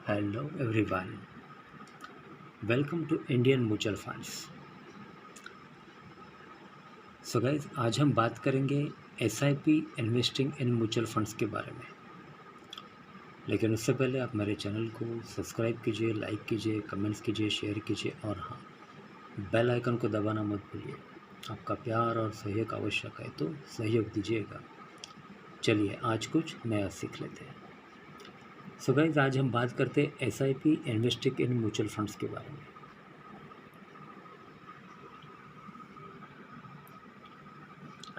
Hello everyone, welcome to Indian Mutual Funds. So guys आज हम बात करेंगे SIP investing in mutual funds के बारे में। लेकिन उससे पहले आप मेरे चैनल को सब्सक्राइब कीजिए, लाइक कीजिए, कमेंट्स कीजिए, शेयर कीजिए और हाँ, बेल आइकन को दबाना मत भूलिए। आपका प्यार और सहयोग आवश्यक है तो सहयोग दीजिएगा। चलिए आज कुछ नया सीख लेते हैं। सो गाइज आज हम बात करते हैं SIP investing in mutual funds के बारे में।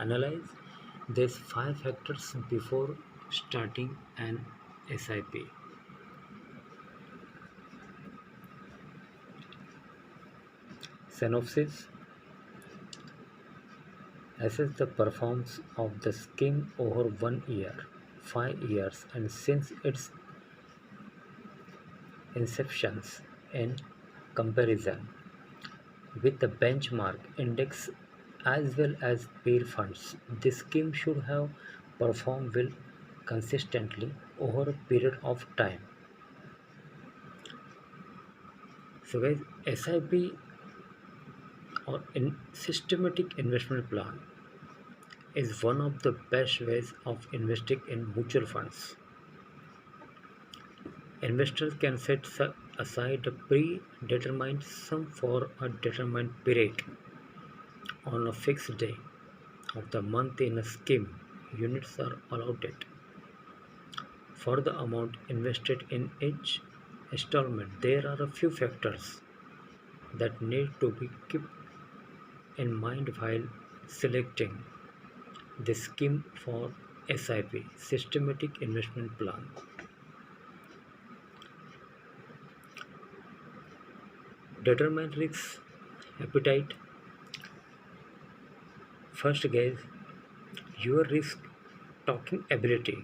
Analyze. There's 5 factors before starting an SIP. Synopsis. Assess the performance of the scheme over 1 year, 5 years, and since its inception in comparison with the benchmark index as well as peer funds. This scheme should have performed well consistently over a period of time. So guys, SIP or systematic investment plan is one of the best ways of investing in mutual funds. Investors can set aside a predetermined sum for a determined period on a fixed day of the month in a scheme. Units are allotted for the amount invested in each installment. There are a few factors that need to be kept in mind while selecting the scheme for SIP, systematic investment plan. Determine risk appetite. First, guys, your risk taking ability.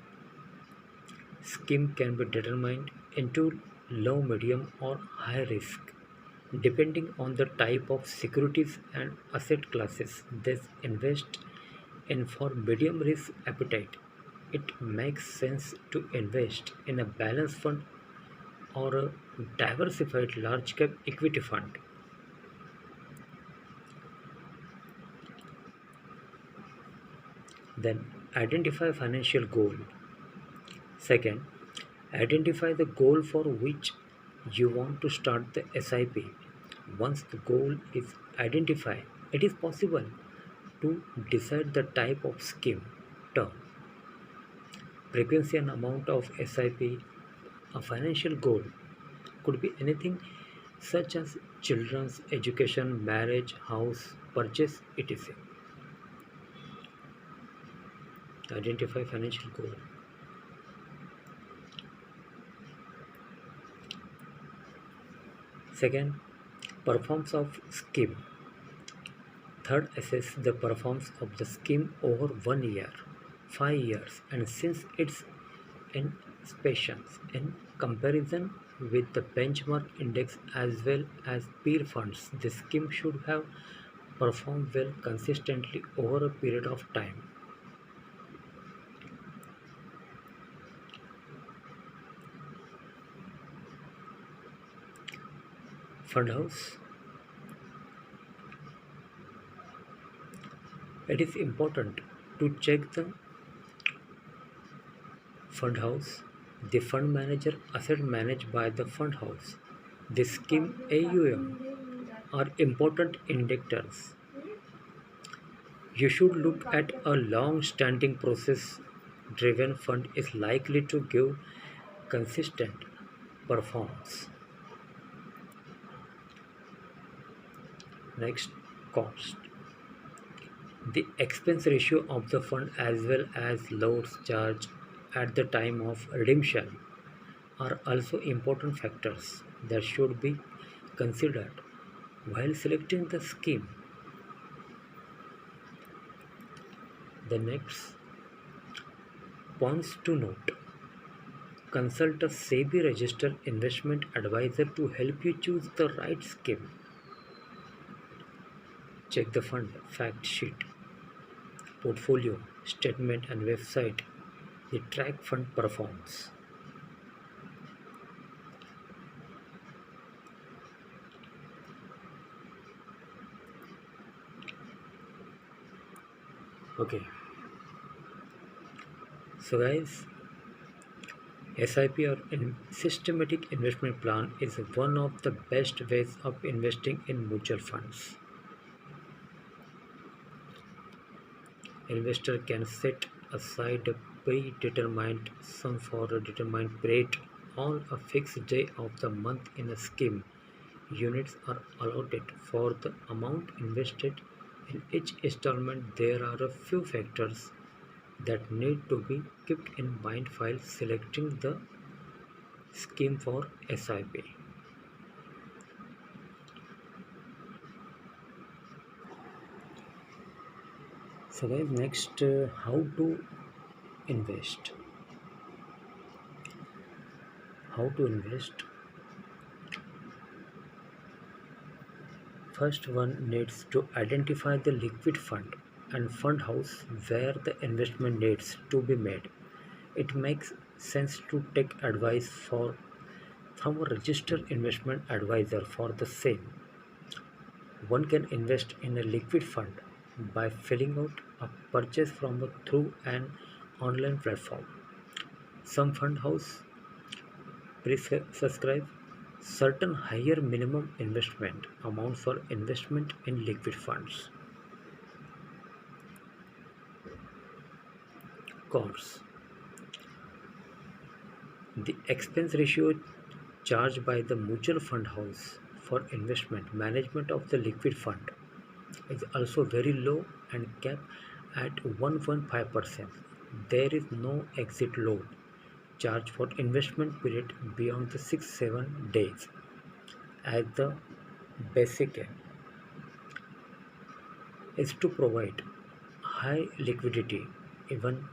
Scheme can be determined into low, medium, or high risk depending on the type of securities and asset classes they invest in. For medium risk appetite, it makes sense to invest in a balanced fund or a diversified large cap equity fund. Then identify financial goal. Second, identify the goal for which you want to start the SIP. Once the goal is identified, it is possible to decide the type of scheme, term, frequency and amount of SIP. A financial goal could be anything such as children's education, marriage, house purchase, etc. Identify financial goal. Second, performance of scheme. Third, assess the performance of the scheme over 1 year, 5 years, and since its inception in comparison with the benchmark index as well as peer funds. The scheme should have performed well consistently over a period of time. Fund house. It is important to check the fund house, the fund manager, asset managed by the fund house, the scheme AUM are important indicators. You should look at a long-standing process-driven fund is likely to give consistent performance. Next, cost. The expense ratio of the fund as well as loads charged at the time of redemption are also important factors that should be considered while selecting the scheme. The next points to note. Consult a SEBI registered investment advisor to help you choose the right scheme. Check the fund fact sheet, portfolio statement and website. The track fund performance. Okay, so guys, SIP or systematic investment plan is one of the best ways of investing in mutual funds. Investor can set aside a predetermined sum for a determined rate on a fixed day of the month in a scheme. Units are allotted for the amount invested in each installment. There are a few factors that need to be kept in mind while selecting the scheme for SIP. So guys, next, how to invest. How to invest? First, one needs to identify the liquid fund and fund house where the investment needs to be made. It makes sense to take advice from a registered investment advisor for the same. One can invest in a liquid fund by filling out a purchase through an online platform. Some fund house prescribe certain higher minimum investment amount for investment in liquid funds. Cons: the expense ratio charged by the mutual fund house for investment management of the liquid fund is also very low and capped at 1.5%. There is no exit load charge for investment period beyond the 6-7 days as the basic aim is to provide high liquidity even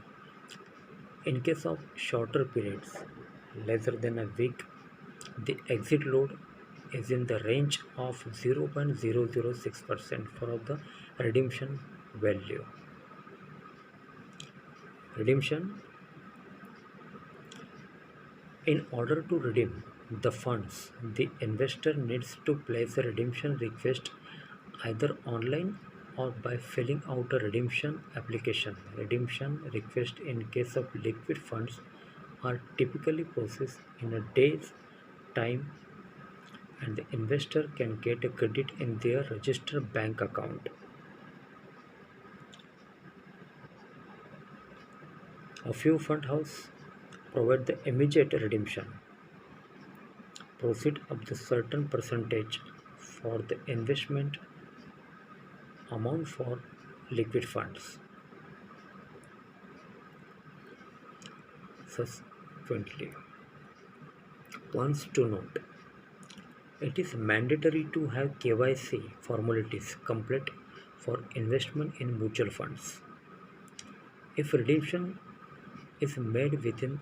in case of shorter periods lesser than a week. The exit load is in the range of 0.006% for the redemption value. Redemption: in order to redeem the funds, the investor needs to place a redemption request either online or by filling out a redemption application. Redemption requests in case of liquid funds are typically processed in a day's time, and the investor can get a credit in their registered bank account. A few fund houses provide the immediate redemption proceed up to certain percentage for the investment amount for liquid funds. Subsequently, points to note: it is mandatory to have KYC formalities complete for investment in mutual funds. If redemption is made within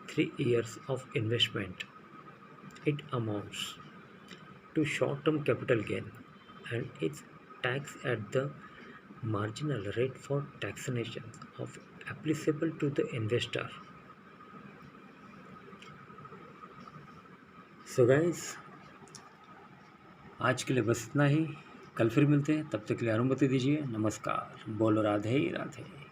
3 years of investment, it amounts to short-term capital gain and is taxed at the marginal rate for taxation of applicable to the investor. So guys, आज के लिए बस इतना ही। कल फिर मिलते हैं, तब तक के लिए अनुमति दीजिए। नमस्कार। बोलो राधे राधे।